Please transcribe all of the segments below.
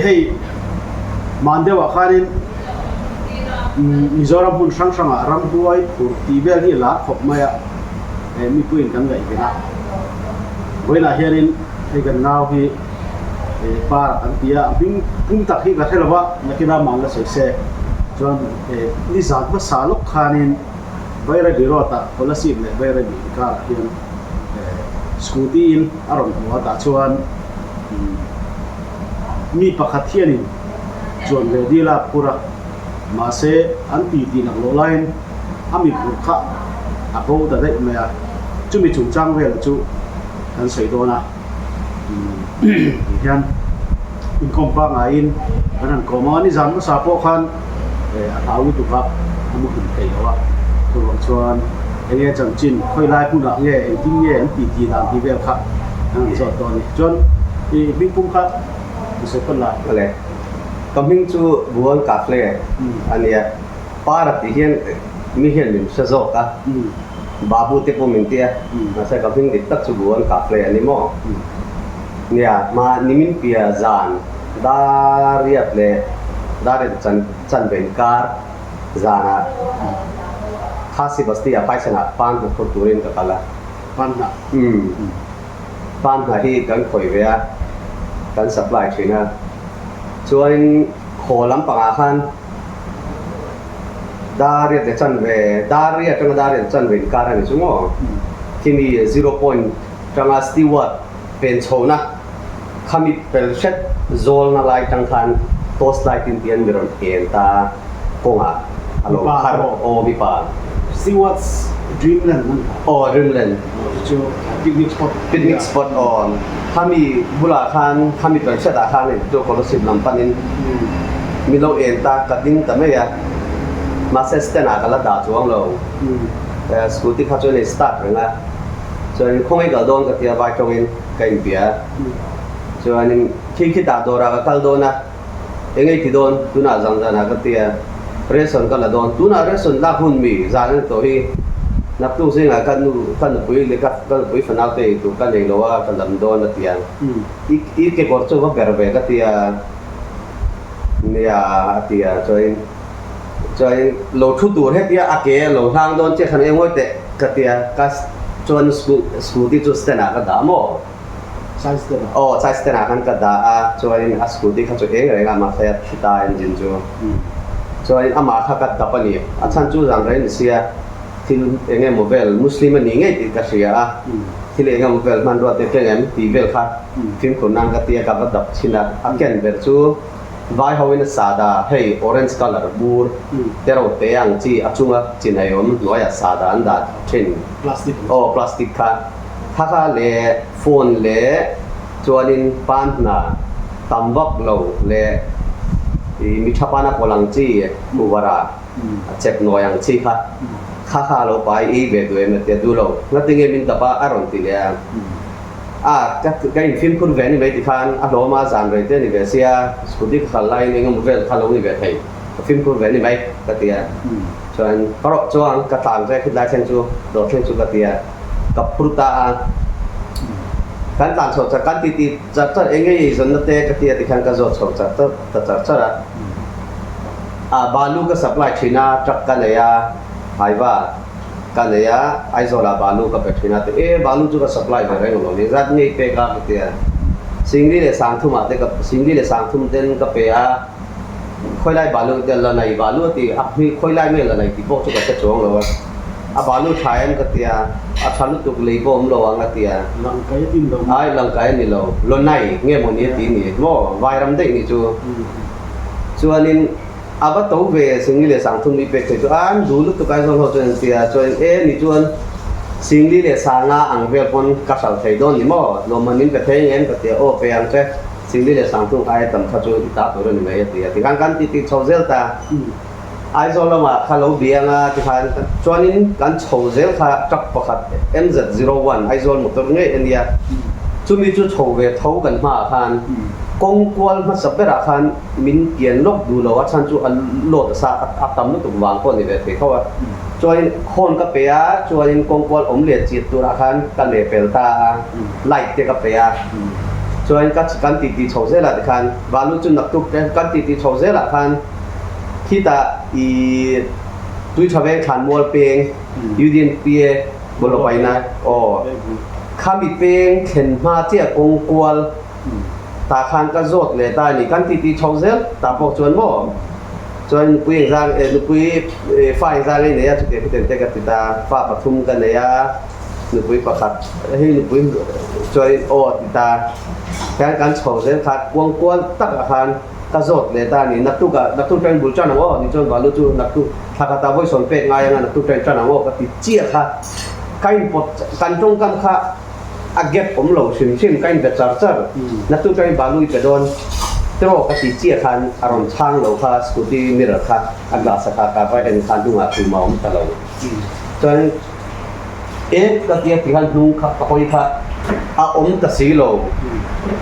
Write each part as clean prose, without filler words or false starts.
ให้มันเดียวว่าคันมิโซรัมหุ่นช่างๆรำด้วยผู้ที่เบลที่หลักขบมามีปืนกันเลยนะเวลาเฮรินให้กันนาวที่ปาอันที่พุ่งตักที่กระเทลว่านักกีฬามันละเสียจนนิสัยภาษาลูกคานินใบระเบิดรอดคนละสิบเลยใบระเบิดก็เห็นสกูตี้นอารมณ์หัวตาชวนมีปากเทียนินจนเรดีลาพูระมาเซอันตีดีนักโลไลน์อามีบุคคลอากูแต่ได้เมื่อจุมีจุจังเวลจุกันใส่ตัวนะยันอินคอมปังอินอันนั้นก็มันนี่จำภาษาพวกขันอาวุธตุกับอามุขเตยว่าตัวชวนเงี้ยจังจินค่อยไล่ผู้นักเงี้ยทิ้งเงี้ยอันตีดีตามที่เวลครับนั่นสอดตัวนี้จนบิ๊กปุ่มครับรู้สึกเป็นไรอะไรcoming to buon cafe อันนี้ปาร์ตี้เห็นมีเห็นมิสโซกะบาบูเตปมินเตียนะใช่ coming ดิตักสู่บุอนคาเฟ่อันนี้มั้งเนี่ยมานิมินเปียจานดาเรียบเลยดาเรียบจันเป็นการจานะข้าสิบัสตีไปชนะปานกับคนตูรินกับกันละปานนะปานหาที่กันคอยเวียกันสัปไลน์ช่วยนะชวนโคลัมปังอาคันดาเรียดจันเวดาเรียจังดาเรียจันเวการันจุงอ๋ที่มี0 point จังสตีวัดเป็นโชนะขมิเป็นเช็ดโซลนาไลจังคันโตสไลตินเตียนมิรอนเอ็นตาโกงอ่ะฮัลโหลคาร์โอมิปาซีวัดดรีมแลนด์ดรีมแลนด์จูปิกนิกสปอตon ถ้ามีบุหรี่คันถ้ามีเป็นเช็ดอาคารนี่ตัวคนละ10 ลำปันนินมีเราเอ็นตากระดิ่งแต่ไม่ยากมาเซสเตนากระดาษจวงเราแต่สกูตี้เขาจะในสตาร์ทเลยนะส่วนคงไม่กระโดนกับเทียบไปตรงนี้กันเบียส่วนคิดตาโดราก็โดนนะยังไงที่โดนตุน่าจังจังนะกับเทียเรสันก็ละโดนตุน่าเรสันลักหุ่นมีจานตัวที่นับตู้สิ่งอะไรกันปุยเล็กกันปุยฝันเอาเตะตัวกันเองเราว่ากันลำโดนนะเทียอีกเก็บกอดโซ่ก็เบรเบกับเทียเนี่ยเทียจอยโหลดทุกตัวให้เทียอาเกะโหลดทางโดนเจ้าขนาดยังไงแต่กับเทียก็จนสกูตี้จุดสเตนาก็ด่าโม่ใช่สเตนาใช่สเตนากันก็ด่าจอยสกูตี้เขาจะเองอะไรกันมาเฟียชิตาเอนจินจอยอามาถ้ากัดดับนี่ฉันจูจังไรนี่เสียที่เองโมเวลมุสลิมนี่ไงติดกับเสียที่เองโมเวลมันรัวเตะเองตีเวลค่ะทีมคนนั้นก็เตียกับดับชินะอันเกนเบอร์จูวายฮาวินซาดาเฮ้ยออเรนจ์คัลเลอร์บูร์เตะเราเตะยังจีอัจฉริยะจีนายอมน้อยซาดาอันดับเช่นพลาสติกค่ะถ้าเขาเล่โฟนเล่จวนนินปันน่ะตัมบักเราเล่มิชาปานาโพลังจีบูวาระเจ็บน้อยยังจีค่ะข้าเราไปอีเบด้วยเมื่อเดือนดูเราแล้วถึงเงินดับอารมณ์ที่เนี่ยก็อินฟิล์มคุณเวนี่ไม่ติดขันอารมณ์มาจานเลยเดี๋ยวนี่เบสเซียสกุลที่ขันไล่เนี่ยก็มูเวลขันลงนี่เบสให้ฟิล์มคุณเวนี่ไม่ก็เตียส่วนเพราะช่วงกระต่างใจขึ้นได้เช่นจูโดดเช่นจูก็เตียกับปรุตาการต่างชาติจากการติดจัดเองไงส่วนนั้นเตะก็เตียที่ขันก็จดชดจัดจัดละบาลูก็สับไล่ชีน่าจักกันเลยไอ้ว่ากันเลยไอ้โซลาบาลูกับเทน่าแต่บาลูจุกสับไล่ไปเรื่องนี้รัฐนี้เปก้าเตียสิ่งที่เลยสังทุ่มแต่กับสิ่งที่เลยสังทุ่มเต้นกับเปียค่อยไล่บาลูเดี๋ยวละในบาลูที่มีค่อยไล่ไม่ละในที่พวกจุกจะจ้องเราบาลูใช้อันกับเตียฉันตุกเลยพวกเราอันกับเตียลังกายตินเราลังกายนี่เราล้นในเงี้ยมันนี้ตีนี่ว่าไวรัมเด็กนี่จูส่วนนี้อาบัตโตเวสิ่งที่เลยสังทุ่มมีเป็ดคืออันดูลุตุกายส่วนหัวจนเสียจนนี่จวนสิ่งที่เลยสังอังเวลปนกัสเอาใช้โดนนี่มั้งโนมันนี่ก็เทียนก็เทียโอเปียงเจ้สิ่งที่เลยสังทุ่มไอ้ตั้มขจูติดตาตัวนี่ไม่เทียที่การติดโชว์เซลตาไอ้โซลมาข้าเราเบียงที่ผ่านจวนนี้การโชว์เซลค่ะจับประคัด MZ01 ไอ้โซลมุตรเงี้ยอินเดียจุมีจุดโชว์เวทเท่ากันมาผ่านกงกวลมาสับเปราคันมินเกียนลบดูแล้วว่าฉันจูอันโหลดซาอัตตำนุตุวางคนนี่เวทเขาว่าจอยคนกับเปียจอยกงกวลอมเลียจิตตัวคันกันเลเปลตาไล่เตกับเปีย cho nên các căn tì tì chầu dễ là khan và lúc chúng nạp tục căn tì tì chầu dễ là khan khi ta tuy cho về khan mua bèn yêu điên bia bồ lộc bay na khám bị bèn khen ma chia công qual ta khan cái rốt lệ ta này căn tì tì chầu dễ ta bọc chuẩn mỏ cho nên quý giang quý phải giang này này chúng ta có thể ta pha bát thum cái nàyนึกไว้ประคัดให้นึกไว้ช่วยโอ้ติตาการโชว์เส้นขาดกวงตักอาคารกระโดดเลยตานี่นักตุกเป็นบุญจ้าหนังว่านี่จนบาลูจูนักตุถ้ากระตาไว้สอนเป็ดง่ายงั้นนักตุเป็นจ้าหนังว่าก็ติเจี๊ยค่ะการปดการจงกันค่ะอาเก็บผมเหล่าชิมการแบบจัดนักตุเป็นบาลูไปโดนแต่ว่าก็ติเจี๊ยคันอารมณ์ช่างเหล่าค่ะสกูตี้มิเรอร์ค่ะอันลาสกาการไปเอ็นคันดุงอาคือมาอมตะเราจนก็เทียบที่หันดูครับก็อีกครับอมตะสีโล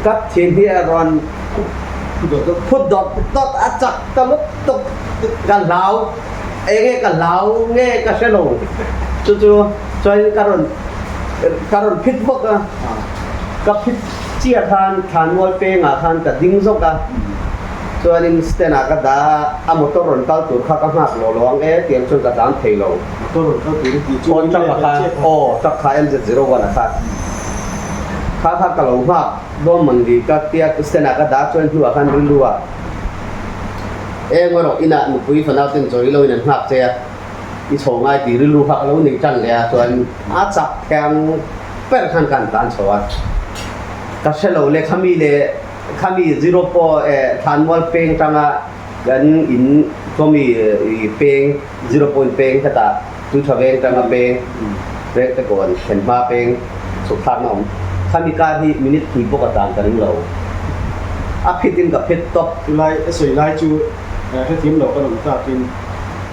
ก็เทียนที่รอนพุดดอดอาจักตะลุกตกกันเหลากันเหลาเงี้ยกันเชลงจู่ๆจอยการอนพิษพวกกับพิษเจียทานมวยเปงทานกับดิ้งซกจอยนี่สเตนักก็ได้มอเตอร์รอนเก้าตัวข้าก็หักหล่อร้องเตียงชนกระดานเทโลตัวรถก็ถือดีจุด จักราคาจักขาย M701 นะครับค่ากะหลงภาพร่วมมันดีก็เตียกสเตนักก็ได้ชวนหัวคันรัวว่าเราอินะนุปุยฝันเอาเต็มจอยเลยนั่นภาพเสียอีโฉงง่ายตีรัวภาพแล้วหนึ่งจันเลยส่วนอาจับแกงเป็นขั้นการการโชว์ก็เชลล์เลยขามี0ปอทานวอลเปงจังกันอินก็มีเปง0ปอนเปงก็ตาตุชเวงจังเปงเรกตะก่อนเห็นมาเปงสุขภาพน้องขามีการที่มินิที่ปกติกันเราอภิตินกับเพชรตบไล่สวยไล่จูให้ทีมเราก็ต้องการเป็น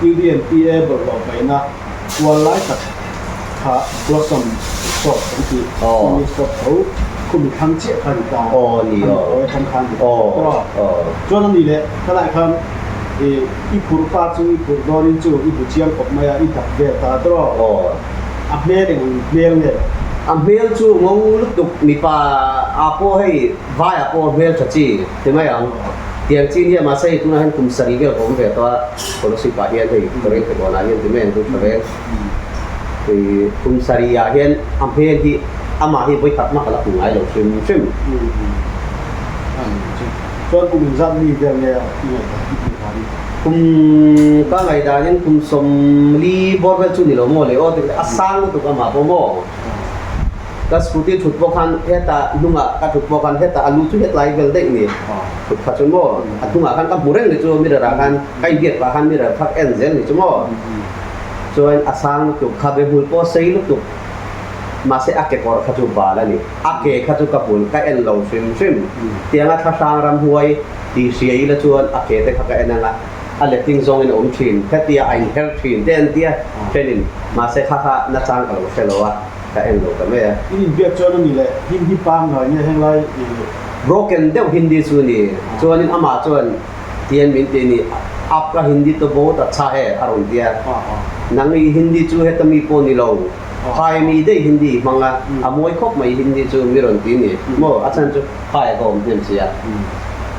ยูดีเอ็นพีเอบอกเราไปนะวันไล่กับขาบล็อกซัมสอดทั้งทีมีสอดเขาคุณมีทั้งเจ็ดพันตานี่ทำคันก็จนนั้นนี่แหละขณะคำอีผู้ฟ้าจูอีผู้ดอนิจูอีผู้เชียงออกมาอีดับเบียตาตรอัพเมลเนี่ยอัพเมลจูงงลุกตุกมีป่าอาโปให้วายอาโปเมลชัดจีใช่ไหมอ่ะเตียงจีนเนี่ยมาใช้ตุนให้คุมสรีเกลผมเบียตัวคนละสิบป่าเฮียนที่ตัวเองแต่ก่อนนั้นยังที่แม่ตุนเฉลี่ยที่คุมสรีอาเฮียนอัพเมลที่อามาที่ไปตัดมาแล้วง่ายเลยชิมส่วนกลุ่มจัดนี่เดียวเนี่ยที่ไหนที่ไหนกลุ่มก็ไงได้ยังกลุ่มสมลีบอร์เวลชุนี่เราโม่เลยแต่อาสังตุกมาพอโม่ก็สกุตี้ถุดพวกคันเฮตาลุงอ่ะก็ถุดพวกคันเฮตาลูจุเฮตไลฟ์เวลได้นี่ถุดขัดชนโม่ลุงอ่ะคันกับบุเรงนี่จู่มีเรื่องกันใครเบียดว่าคันมีเรื่องพักเอ็นเซนนี่จู่โม่ส่วนอาสังตุกขับไปหุ่นพอใส่ลูกตุกมาเสียอาเกกอร์ขจุบาแล้วนี่อาเกขจุกับปุ่นก็เอ็นเราชิมเตียงอ่ะข้าช้างรำหวยตีเสียอีละจวนอาเกแต่ข้าก็เอ็นนั่งอ่ะอะไรทิ้งซองอินอมชินแค่เตียไอเฮลชินเดนเตียเช่นนี้มาเสียข้านัดจ้างกับเราเชลล์ว่าก็เอ็นเราแต่ไม่นี่เบียดจวนนี่แหละที่ปังหน่อยเนี่ยแห่งไร broken เดี๋ยวฮินดีส่วนนี้จวนนี้อามาจวนเตียนมินเตียนี่อัพกับฮินดีตัวโบตัดชาเฮอารมณ์เตียนั่งมีฮินดีจู่เฮตมีปนนี่เราพายมีได้ฮินดีมังอ่ะมวยครบไม่ฮินดีจู่มีรอนตีนี่มั่วอาจารย์จู่พายก็ไม่เสีย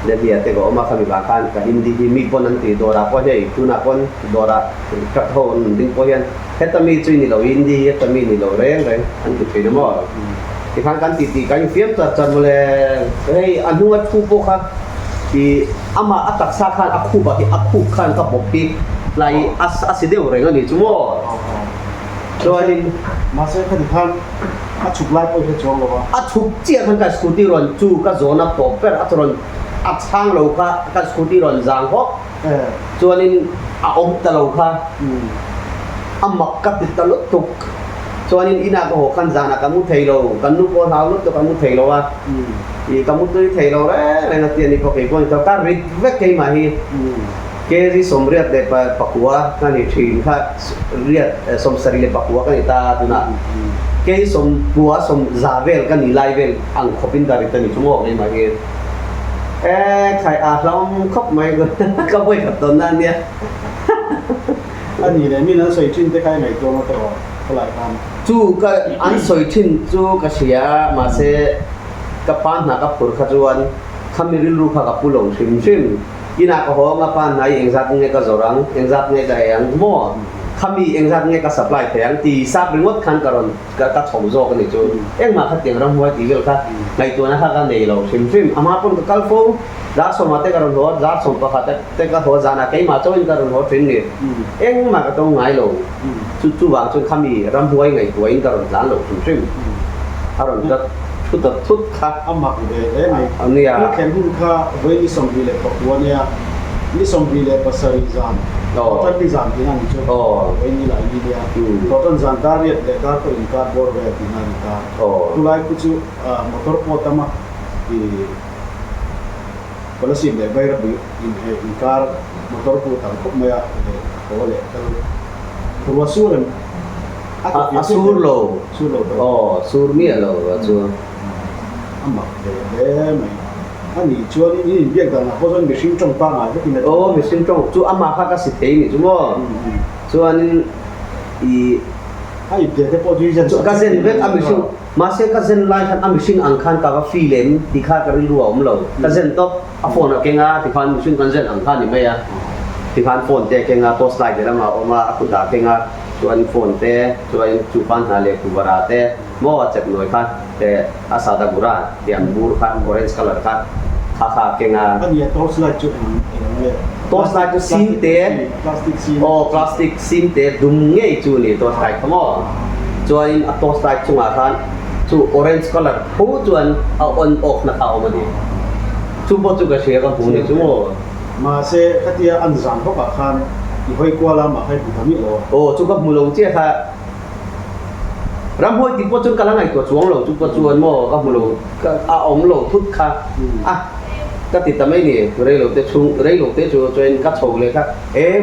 เดี๋ยวเดี๋ยวแต่ก็มาคำบางการกับฮินดีที่มีปนนั่นตีโดราก็ได้คุณนักคนโดรากระโถนดิ้งพอยันเฮตมีจู่นี่เราฮินดีเฮตมีนี่เราแรงอันที่เป็นมั่วที่ทางการตีกันเฟียมจัดมาเลยเฮ้ยอันนู้นคู่พวกเขาที่อามาอัตตักษาขันอักคู่บะที่อักคู่ขันกับปกปิไล่อาศัยเดียวเรื่องนี้จู่มั่วจวนนี้มาเสียคดีท่านอาชุกไล่ไปที่จงหรอวะอาชุกเจียมันกับสกูตี้รอนจู่กับโซนับปกเป็นอัตรอนอัดช่างเราค่ะกับสกูตี้รอนจางพกจวนนี้อาอมตะเราค่ะอามักกับติดตะลุตุกจวนนี้อินาก็หัวขันจานะกัมุเทโลกันนุปหาวนุตกัมุเทโลวะอีกัมุตุเทโลเร่นักเรียนนี่ก็เกี่ยวกับการริดเวกเกี่ยมาฮีเกจิสมเรียดเดปปักวัวกันนี่ทีมค่ะเรียดสมสรีเลปักวัวกันนี่ตาตุนะเกจิสมบัวสมซาเวลกันนี่ไลเวลอังขบินดาริตันนี่ชั่วโมงนี่มาเองใครอาล้อมครบไหมก็ไปกับตอนนั้นเนี่ยอันนี้เนี่ยมีนั้นสวยจริงแต่ใครไหนตัวมาตลอดหลายครั้งจู่ก็อันสวยจริงจู่ก็เสียมาเส กับปานหากับปุรขจวนคำมีริรูพกับปุลงชิมอีนักหัวกับปานไหนเองซักเงกับจรังเองซักเงกับยังมั่วคำมีเองซักเงกับ supply แผงตีซับเป็นงดคันกระรอนกับตัดของโจกันนี่จูเอ็งมาขัดเตียงรำหัวตีเวลค่ะในตัวนั้นกันเนี่ยเราชิมอามาปุ่นกับกัลฟูจากสมัยกระรอนหัวจากสมัยขัดแต่กระหัวจานาเกี่ยมาโจนกระรอนหัวฟินนี่เอ็งมาก็ต้องไงเราจู่ๆวางจนคำมีรำหัวไงตัวเองกระรอนหลานเราชิมอารมณ์ก็ทุกค่ะ amak de mai Ania. ni ken hun kha voi ni som bile ko wania ni som bile pasari zan ton ni zan tin ani chu voi ni lai ni dia ton zan dar ye de dar ko in kar bor ve tin ani ka tu lai ku chu motor po tama di policy de vai ra in kar motor po tam ko maya ko le purwasuran Asur lo. sulo Sur mi lo chu. amak de mai ani chuan ni biak dan ho zon machine trong pa nga tin Mi sin trong chu ama kha ka si thei ni chu mo. Chuan I ai de te po ju jan ka zen vet ami sin ma se ka zen lai khan ami sin ang khan ka ka fi lem ti kha ka ri lu om lo. Ka zen top a phone a kenga ti khan mi sin kan zen ang khan ni me ya. Ti khan phone te kenga post like de ma oma aku da kenga chuan phone te chuan chu pan ha le ku bara te mo chat noi khan te asada gura tiang bur khan orange color khan kha kenga ani ya tos la chu tos like to sim te plastic sim plastic sim te dum ngei chu ni tos like mo chuan a tos like chunga khan chu orange color hu chuan a on off na ka omani chu bo chu ka share ka hu ni chu mo ma se khatia an zan ho ka khan i hoi kwala ma khai bukami lo chu ka mulong che kha ram hoi ti po chun kalangai to chuang lo chu pa chuan mo ka mulong ka a om lo thut kha ka ti tamai ni rei lo te chu chen ka chou le kha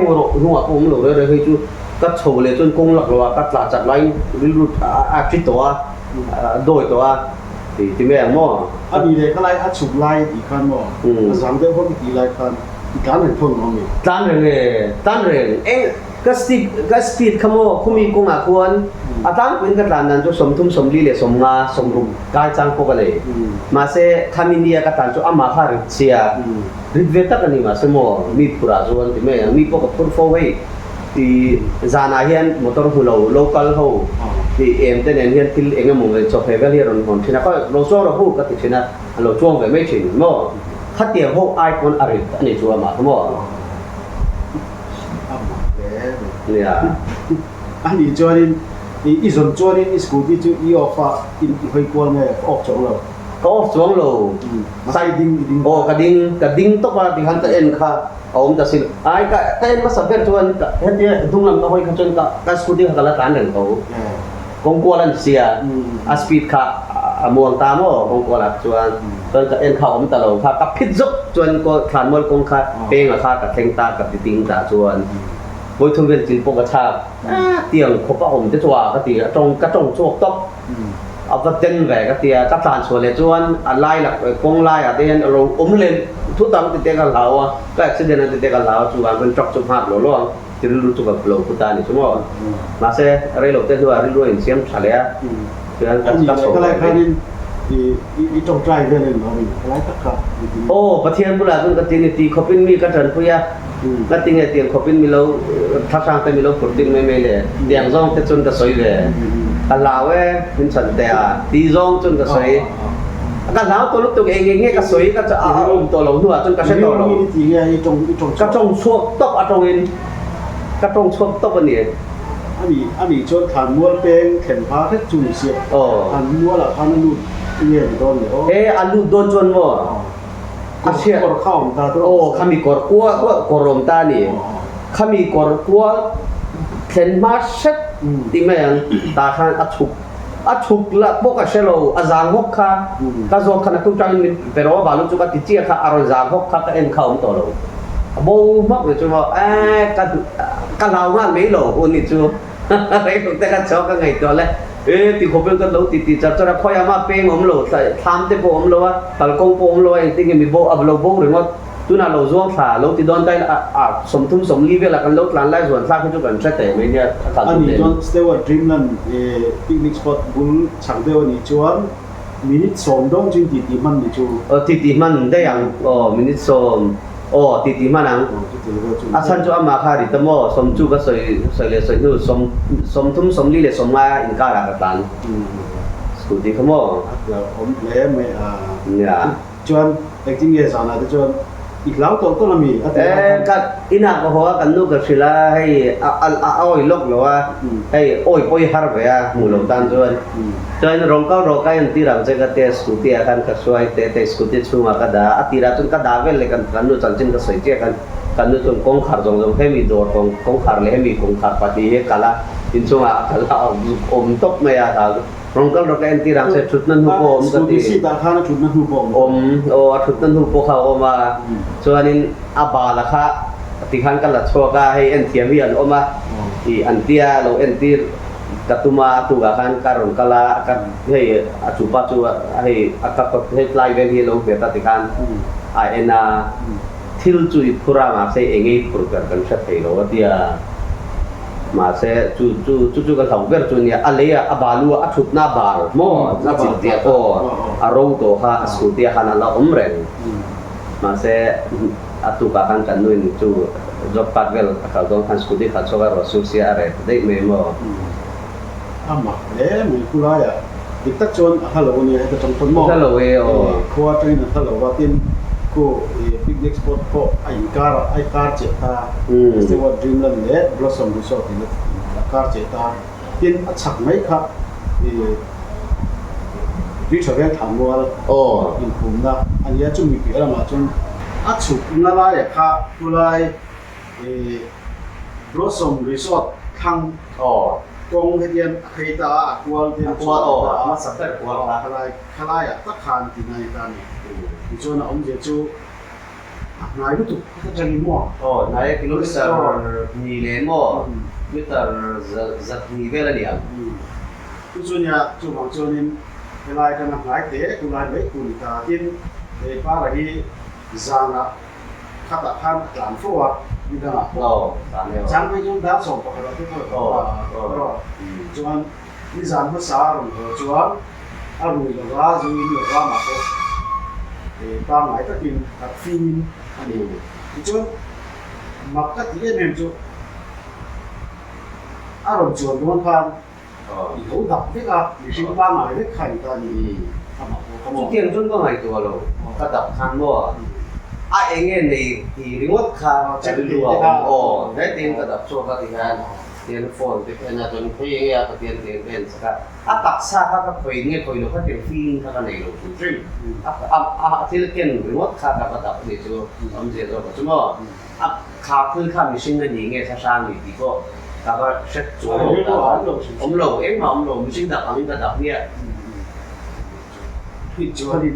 ngo ro nu a om lo re hei chu ka chou le chun kong lak lo ka tla chak lai ru a chi to doi to ti me mo ani le khalai a chuk lai di khan mo zang de ho ki lai khan ki kan han thon mo mi tan re ka speed khamo khumi ko nga khuan atang pin ka tlan nan chu som thum som li le som nga som rum kai chang ko ka le ma se khaminia ka tan chu ama kha ri chia ri ve ta ka ni ma se mo mi pura zon ti me mi ko ka pur fo wei ti zana hian motor hu lo local ho ti em te nen hian til enga mong le chop hevel hi ron hon thina ko lo so ro hu ka ti thina lo chuang ve me thin mo khatia ho icon arit ani chu ma moเนี่ยอันนี้จวนอีส่วนจวนอีสกูที่จูอีออฟอินหอยกวางไงออกจงเรา ก็ออกจวงโล ใส่ดิ้ง โอ้กระดิ่งตกมาที่หันตะเอ็นค่ะเอาจะสิไอ้กะตะเอ็นมาสับเป็นจวนเฮ็ดเนี่ยดุงลำหอยขจนกะสกูที่กะละตานหนึ่งเขากงกัวลันเสียสปีดค่ะมวงตามโอ้กงกัวละจวนตอนกะเอ็นเขาอมตะโลค่ะกับพิษจุกจวนก็ขานมลกงค่ะเป้งอ่ะค่ะกับเทงตากับติงตาจวนบอยทุเรียนจินปกชาเตียงคบผมจะจัวก็ตีกระจงโชคตบเอาก็เต้นแหวกก็ตีกัตานส่วนเลยจวนอะไรหลักกงไล่อะเตียนเราเล่นทุกตั้งติดกันเหลาอ่ะก็เส้นเดินติดกันเหลาจวนเป็นจอกจุกหักหล่อล่วงจะรู้จุกกับเราพุตานี่ชั่วโมงมาเซ่อะไรเราเต้นด้วยรู้เห็นเสียงฉลาดเพื่อนกันก็อะไรแค่นี้อีตรงใจเรื่องนึงเรามีอะไรตักครับโอ้ประเทศบุรีรัมย์ก็ตีนี่ตีเขาเป็นมีกระเจินพุยะก็ตีเนี่ยตีเขาเป็นมีเราทัศน์แต่มีเราผุดดิ้งไม่เลยเดียงซองแต่จนกระสอยเลยกันลาวเป็นสันแต่ตีซองจนกระสอยกันลาวตัวลูกตัวเองเงี้ยกระสอยก็จะเอาตัวเราหัวจนกระเซ็นตัวเราตีเนี่ยอีตรงกระจงช่วงตบอะตรงนี้กระจงช่วงตบอันนี้อันนี้ชนฐานมัวเป็นเข็นพาแค่จุ่มเสียฐานมัวละฐานนู่นเนี่ยโดนเนี่ยอันลูกโดนจนมั้งอาเชียกอร์ข้าวตาตัวขามีกอร์กัวกอรมตานี่ขามีกอร์กัวเข็นมาเช็ดที่แม่ยังตาข้างอัดฉุกละพวกเชลล์อาจารย์ฮกค่ะก็โจขณะทุกจังมิเป็นว่าบาลุจุกติเจียค่ะอารมณ์อาจารย์ฮกค่ะก็เอ็นเข้าตัวเราบูมากเลยจูว่ากันเรางานไม่หล่อคนนี้จูอะไรตั้งแต่กันชอบกันไงตัวเลยที่เขาเป็นกันเราติดจับจะคอยมาเป้งผมเราใส่ทำแต่ผมเราว่าตลกงผมเราเองที่มีโบอับเราโบหรือว่าตุน่าเราจ้วงขาเราติดโดนได้สมทุนสมรีเวลากันเราหลานไล่ส่วนสร้างขึ้นจุกันใช่แต่ไม่เนี่ยอันนี้จวนสเตวร์ดรีมนั่นปิกนิกสปอตบุลช่างเดียวนี่จวน minute som dong jing ti man ni chu titiman da yang minute som titiman ang asan chu ama kha ri tamo som chu ka soi le soi nu som thum som li le som ma in ka ra ka tan scooty khamo om le me ya chuan acting ye sana de chuan iklau to la mi ka ina ko ho kan nu ka sila hai oi lok lo wa hai oi poi har ve a mu lo tan chuan chuan rong ka an ti rang che ka te scooty kan ka swai te scooty chunga ka da atira chun ka da vel le kan nu chan chin ka soi che kan nu chun kong khar jong he mi dor kong khar le he mi kong khar pa ti he kala in chunga kala om top me ya da rong ka an ti rang che chut nan hu ko om ka ti si ta khana chut nan hu ko chut nan hu ko kha oma chuanin abala kha ti khan ka la chho ka he en thiam hi an oma i an tia lo en tir katuma tu ga kan karon kala kan he achupa chu he akak he fly vel hi lo beta ti kan ena thil chu i phura ma se engei phur kan sa thei lo tia ma se chu ka thong ver chu ni alea abalu athut na bar mo na chil tia ko aro to ha asu tia khana la umren ma se atu ka kan nu ni chu job patvel ka dong kan skudi kha choga ro su sia are dei me mo ama le mi kulaya diktak chon hello ni ta chong pon mo hello ko train hello wa tin ko picnic spot ko ai kar che ta se wa dreamland le blossom resort ni kar che ta tin achak mai kha ri chave tham mo in phum na an ya chu mi pi ala ma chon achuk na la ya kha kulai blossom resort thang kong hedian khaita akwal tin ma sakar kwal khalai ta khan ti nai ta ni chu na om je chu nai lu tu ta jani mo nai kilometer ni le mo meter zat ni vela dia chu nya chu bang chu nin khalai kana ngai te tu lai bai ku ni ta tin pa ra hi zana khata khan tlan fo wa ni da chang mai jong da so pa ra tu ko chuan ni zan ma sa ro chuan a ru lo ra zu ni lo ra ma ko pa ngai ta tin ta fin ani chuan mak ka ti em chu a ro chuan don phan i ho dap ve ka ni sing pa ngai ve khai ta ni ama ko chu tiang chun ko ngai to lo ka dap khan mo enge nei ti remote kha cha lu dai tin ka dap so ka ti han tiền phone thì cái nhà tôi thấy cái tiền tiền saka taksa ka khoi nge khoi lo ka tiền feeling ka nei lo tu thì cái remote ka ka ta ni chu je ro chu mo kha khul kha mi sing ni nge sa sang ni ti ko ka ba set chu lo em ma lo mi sing da ang ka da nia thì chu đi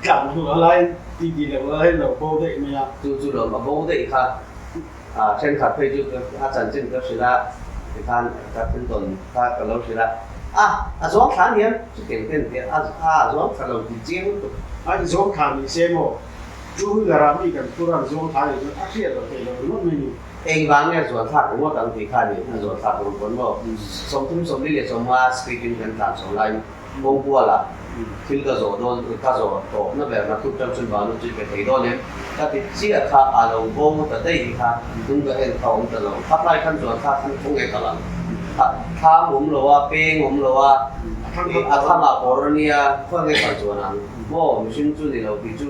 cảm thụ lại đi là lo bo đấy mà chu lo ma bo đấy khaเช่นขัดเพจุอาจารย์จินก็สิละที่ท่านกับเป็นต้นถ้ากับเราสิละสองขาเนี่ยจะเก่งเต้นเดียวสองขาเราจริงๆสองขามีเซโมจูกระมีกันทุรันสองขาอยู่อาเซียนเราเห็นเราไม่มีเองบางเนี่ยส่วนขาของว่าตั้งที่ขานี่ส่วนขาของคนว่าสมทุ่มสมลิเลสมว่าสปีกิ้งกันตามสองไลน์วงบัวละที่ก็โจโดนก็โจโตนั่นแบบนักทุกจำชุนบานุจิไปที่โดนเนี่ยถ้าติดเสียขาเราโบงแต่ได้ค่ะถึงก็เห็นเขาตลอดถ้าไล่ขั้นส่วนถ้าขั้นคงเอกลักษณ์ถ้าผมรู้ว่าเป็นผมรู้ว่าถ้ามาโครเนียคงเอกลักษณ์นั้นโม่มิชินจุนี่เราพิจู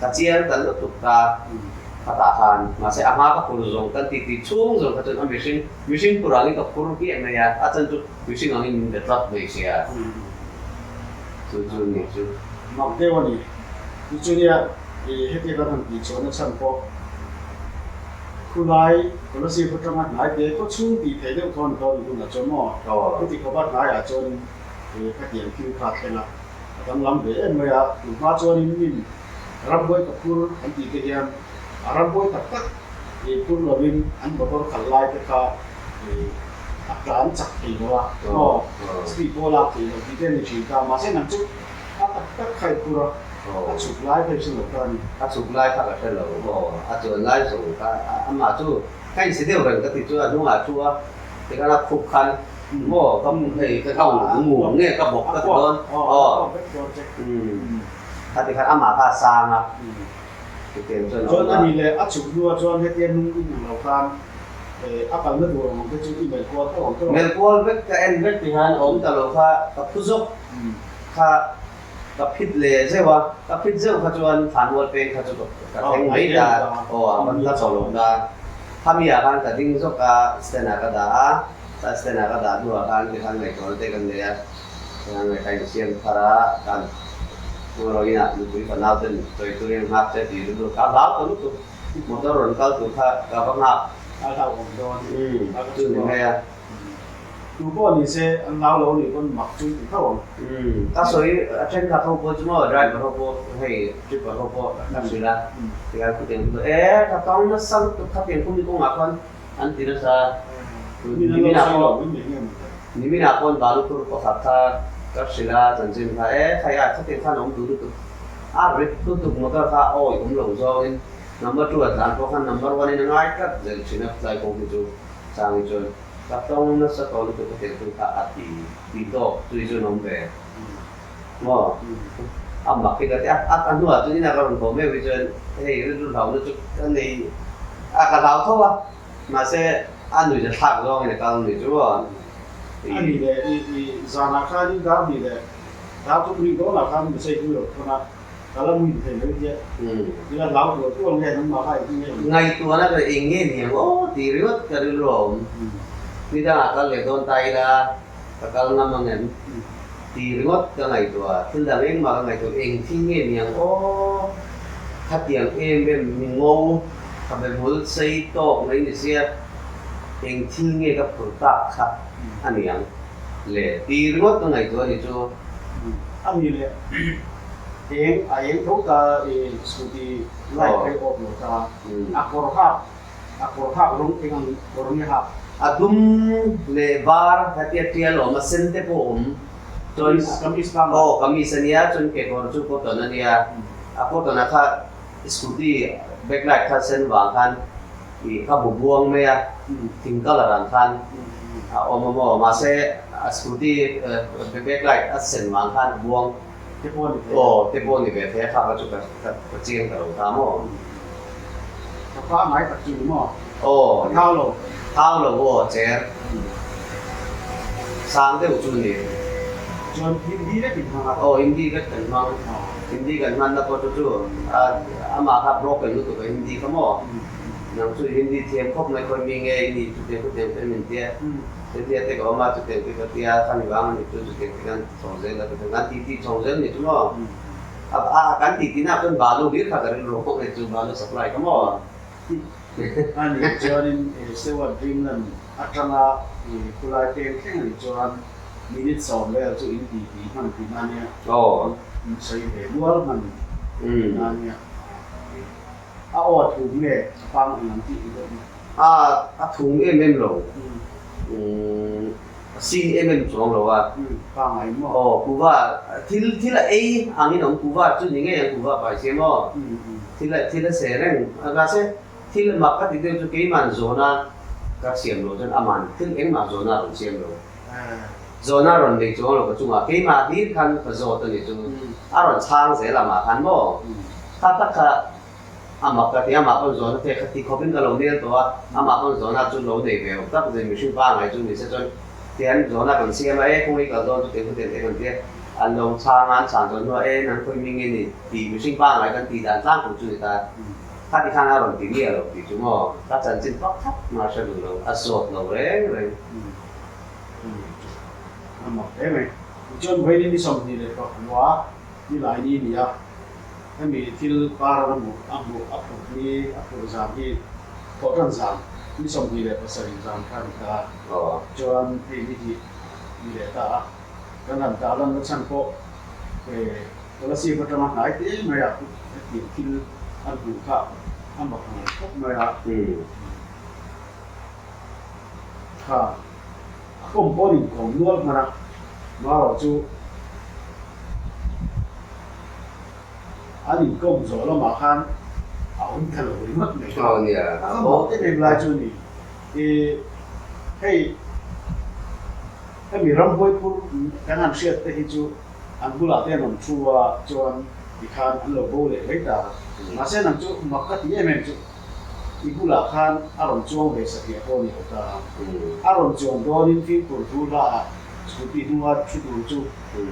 กระเจียนแต่ละตุกตาพัฒนามาเสียอามาก็คุณส่งกันติดช่วงส่งกันจนมิชินปุรานี่กับคุณพี่เมียอาจารย์จุมิชินอันนี้มันเด็ดรับไม่เสียจูนี่จูนับเดี๋ยวนี้จูเนี่ยเฮ็ดกันทั้งปีชนชั้นพอคุณไล่คนละสิบประมาณไหนเด็กก็ช่วงปีเที่ยวคนเขาอยู่นะจนหม้อที่เขาบ้านไหนจนก็เตียงคิวขาดเลยนะตั้งลำเดี๋ยวเมื่อถึงมาจนนี่รับไว้กับคุณอันที่เกี่ยงรับไว้กับตักคุณเราบินอันบอกว่าขันไล่ก็เขาอาการจักรีว่าก็สปีดโบราณที่เราที่เด่นในชีวิตมาเส้นนั้นจุดตักใครคุณสุดไล่ไปสนุกกันสุดไล่พักกันแล้วก็จนไล่ส่งก็มาจู่ใครสิเดียวกันก็ติดจู่นุ่งอาจู่ ที่ก็รับคุกคันโม่ก็ให้ก็เข้าหมู่เนี่ยก็บอกก็โดนถ้าที่คันอามาพาสร้างอ่ะเต็มจน อันนี้แหละอัดฉุกยัวจนเฮ็ดเตียนเราทานakan na do mo ke chu email ko to mel ko vek ka en vek ti han om ta lo kha ka phuzok kha ka phit le zewa ka phit zeu kha chuan phan wal pe kha chu ka theng mai da man ta cholo da thamia kan ka ding zo ka stena ka da ta stena ka da du kan ki han mai ko te kan le ya kan mai kai sian phara kan ko ro ina lu tu pa na ten toi tu yang hak te ti lu ka la ko lu tu motor ron ka tu kha ka ba na อาเราของโดน จุดไงอ่ะ ดูก็นี่เซอันเรานี่คนหมักจุดเข้าถ้าสวยเช่นถ้าเขาพูดจุดมั่ว drive เขาพูดให้จุดเขาพูดนั่นสิละที่เขาพูดถึงถ้าต้องนั่งสั่งถ้าเป็นคนมีกงอาคนอันที่นั่นซะนี่มีนาคนบาลูตัวก็ขับท่าก็สิละจริงๆถ้าถ้าเป็นข้าน้องดูดูริบตุกมันก็ข้าโอ้ยผมหลงโซ่ number 2 atlan ko kan number 1 in ngai kat zel chinap sai ko ju sang ju ta tong na sa ko to te tu ka ati ti to tu ju nom be mo amma ke ga at an du tu ni na ron ko me vi chen hey ru thau nu chu an ni ka thau tho wa ma se an nu je thak zo ni ka ni ju wa อันนี้เลยอีซานาคานี่ดาวนี่เลยดาวทุกนี่ก็ราคาไม่ใช่ดูหรอกนะแต่ละมีแต่เลยเยอะเวลาเราตัวแค่นั้นมาให้ที่นี่ ngay tua nó cái ý nghĩa nhiều ô thì rất cái điều rồi đi ra cái lệ tôn tay ra cái năm mà ngày thì rất cái ngày tua thứ là mấy mà ngày tua em thì nghĩa nhiều ô phát triển em mình ngô các bạn muốn xây tổ mấy người xe em thì nghĩa cái phức tạp khác anh em lệ thì rất cái ngày tua thì cho อันนี้เลยเองทุกสกุตีไล่ไปออกหมดจ้าอักโรภาพลงเองลงเนี่ยครับ adum levar hati tialo masente po chon kamisania chon ke ko chu ko to na nia ako to na kha scooty backlight kha sen wa khan i kha bubuang me ya ting ka la ran khan omomo ma se scooty backlight sen wa khan buang te po ni be the kha ka chu ka chiang ka ro ta mo ฟ้าไม้ตัดจีนหม้อ เท่าโลเจสร้างได้อุจุนี่ จนฮินดีได้ถึงมา อินดีก็ถึงมาอินดีกันมันแล้วก็จู่อามาครับโรคเป็นรู้ตัวอินดีก็หม้อหนังสืออินดีเทียมครบไม่ค่อยมีไงนี่จุดเด่นเป็นเหมือนเดียแต่ก็มาจุดเด่นก็เดียขันวางนี่จุดเด่นกันสองเส้นแล้วก็งานที่สองเส้นนี่จู่หม้อกันที่น่าเป็นบาลูดีค่ะกันโรคเนี่ยจู่บาลูสัปไลก็หม้อ อันนี้จอนินเซวดริมนั้นอัตราคุณายเต็มแค่ไหนจอนมินิสองแล้วจู่อินดีมันที่นั่นเนี่ยใช้เหตุว่ามันนั่นเนี่ยออดถุงเนี่ยฟังอย่างที่อีกแล้วถุงโลซีโลอ่ะฟังไอ้หม้อกูว่าที่ละอันนี้น้องกูว่าจุดนี้ไงกูว่าไปเสียหม้อที่ละเสร็จก็เสร็จที่ละมักก็ติดอยู่จุดกี่มันโซน่าก็เสียมโลจนอามันที่เองมาโซน่าหรือเสียมโลโซน่าหรือเด็กโซโลก็จุ่มอ่ะกี่มาที่คันก็โซตัวนี้จุ่มอารมณ์ช่างเสียละมาคันบ่ถ้าตักก็อามักก็ที่อามักก็โซน่าเทคที่เขาเป็นก็โลเนี่ยตัวอามักก็โซน่าจุ่มโลเด็กเบลตักจะมีชื่อบ้างไงจุ่มนี่เสร็จจนที่อันโซน่าเป็นเสียมาคงอีกก็โดนจุดเต็มเต็มอันลงช่างงานช่างจนว่านั่นคนมีเงินนี่ตีมีชื่อบ้างไงกันตีด่านสร้างของจุดนี้ตาถ้าที่ข้างหน้าเราตีเนี่ยเราตีจุ่มถ้าจันจินปักทับมาเฉลี่ยเราอสวดเราเลยหมดได้ไหมจนไปนี่สมดีเลยก็ว่าที่หลายนี่เนี่ยถ้ามีที่ปาระบุอัพนี่จามที่พอกันจามนี่สมดีเลยภาษาจามกันตาจนที่นี่มีเลยตากันนั้นตาลังก็ช่างก็ตัวสีก็จะมาหายที่ไม่อยากที่อันดูข้าอันบอกพบไม่อยากค่ะก็ผมก็ดิ่งของนวดมานะมาเราจูอันนี้ก็ผมสอนเรามาคันเอาทะลุมัดเลยก็บอกที่ในเวลาจูนี่ให้ ถ้ามีรำห้วยพูดการหันเสียแต่ที่จูอันบุลาเตียนนชัวจวนอีกานอันโลโบเลยไม่ตามาเส้นนั้นจูมักกะที่เอเมนจูอีบุลาคานอารมณ์จวงเบสเกียโกนี่ก็ตาอารมณ์จวงโดนินฟิลตัวดูละสุดที่หัวชุดดูจู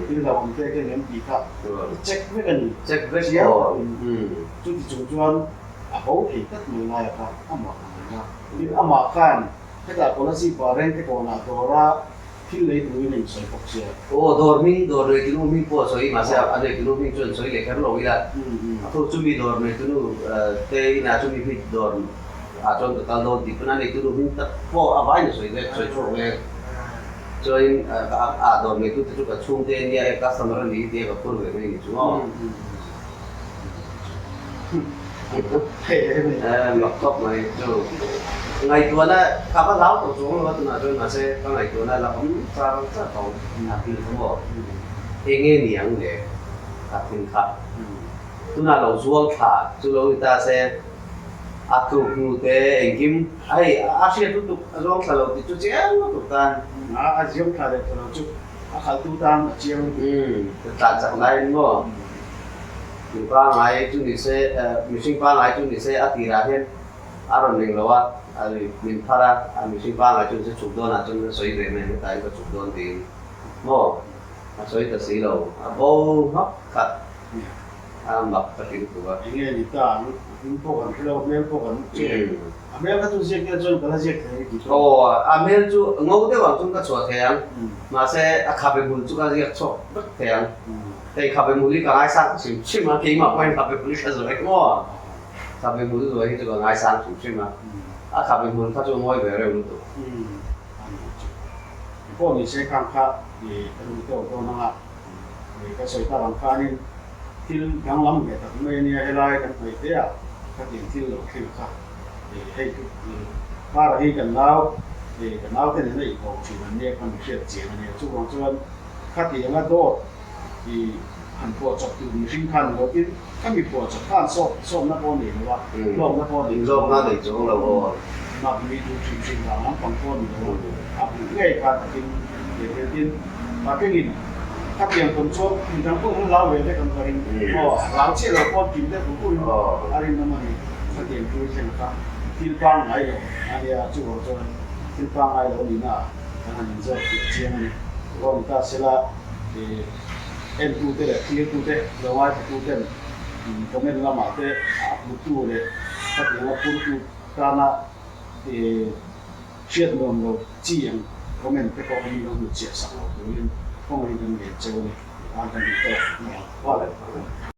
ที่เราผมเตะกันเงินปีค่ะเช็คไม่กันเช็คเวชจุดที่จูจวนอ่ะเขาเองก็มีนายครับอามาคันนี่อามาคันถ้าเกิดคนละสิบาร์เรนที่คนละตัวละที่เลยดูนี่ใส่ปกเสียโอ้dormir que não me pôs aí mas a de que não me chon soi le quero lo ila tu chumi dorme tu no te na chumi fit dorm a chon ta do di puna ne tu no min ta po a vai no soi le soi chro le choi a dorme tu tu ka chung de ni a customer ni de ka por ve ni chu ngọc cốc này rồi ngày tuần á khá bắt láo tổ xuống luôn từ nào tôi mà xe có ngày tuần á là cũng sao rất còn là khi không bỏ thì nghe miệng để đặt tiền khát tôi nào đầu xuống khát tôi lâu ta xe ác thủ như thế anh kim ai xe tôi tục rồi sao lâu thì tôi sẽ nó tục tan ziom khát để tôi chụp khát tu tan chiều tan chẳng lại đúng không mình qua ngày chúng đi xe mình sinh qua ngày chúng đi xe ăn tì ra hết ăn mình lâu á mình thà ra mình sinh qua ngày chúng sẽ chụp đón chúng sẽ xoay về mình tại có chụp đón thì mò xoay thật xí lâu bố hấp khát mặc tất cả thứ đó nghe đi ta những phố gần cái lâu phố gần chơi Amel ka tu siya kaya John kala siya kaya gitu. Amel tu ngau te wang tung ka chua thang ma se a khabe bul chu ka siya chok bak thang te khabe muli ka ngai sang chim chim ma ke ma point khabe bul ka zoi mo khabe mul zoi tu ka ngai sang chim chim ma a khabe mul ka chu moi ve re lu tu po ni se kang kha ni ru to na ni ka soi ta rang kha ni til gang lam ge ta me ni helai kan mai te a ka tin til lo khil khaให้ป้าที่กันแล้วกันแล้วที่นี่อีกของชีวิตเนี่ยมันเสียเสียเนี่ยทุกคนส่วนข้าที่ยังโดดที่หันพวกจับตัวมีสิ่งคันแล้วที่ถ้ามีพวกจับข้านส้มนักบอลนี่หรือว่าลงนักบอลนี่ลงนักเตะจงเราก็มามีดูสิ่งเหล่านั้นของคนนี่อับง่ายการตัดสินเดี๋ยวที่มาเป็นอินถ้าเปลี่ยนคนชอบมีทั้งพวกเราเวทีกันกันก็หลังเชื่อเราพอกินได้ทุกคนอะไรนั่นมันถ้าเปลี่ยนคือเช่นครับที่ฟังไอ้อันนี้จู่โจมที่ฟังไอ้เรานี่นะอันนี้จะเจียงนี่ก็มีการเสละเอ็นตูเตะที่ตูเตะเราว่าตูเตะก็ไม่ละมาเตะมุตูเลยถ้าเกิดว่าพูดตูการน่ะเชื่อมเราเจียงก็ไม่เป็นก็มีเราเจียสักเราโดยพวกนี้กันเจ้านี่อ่านกันดีโตว่าอะไร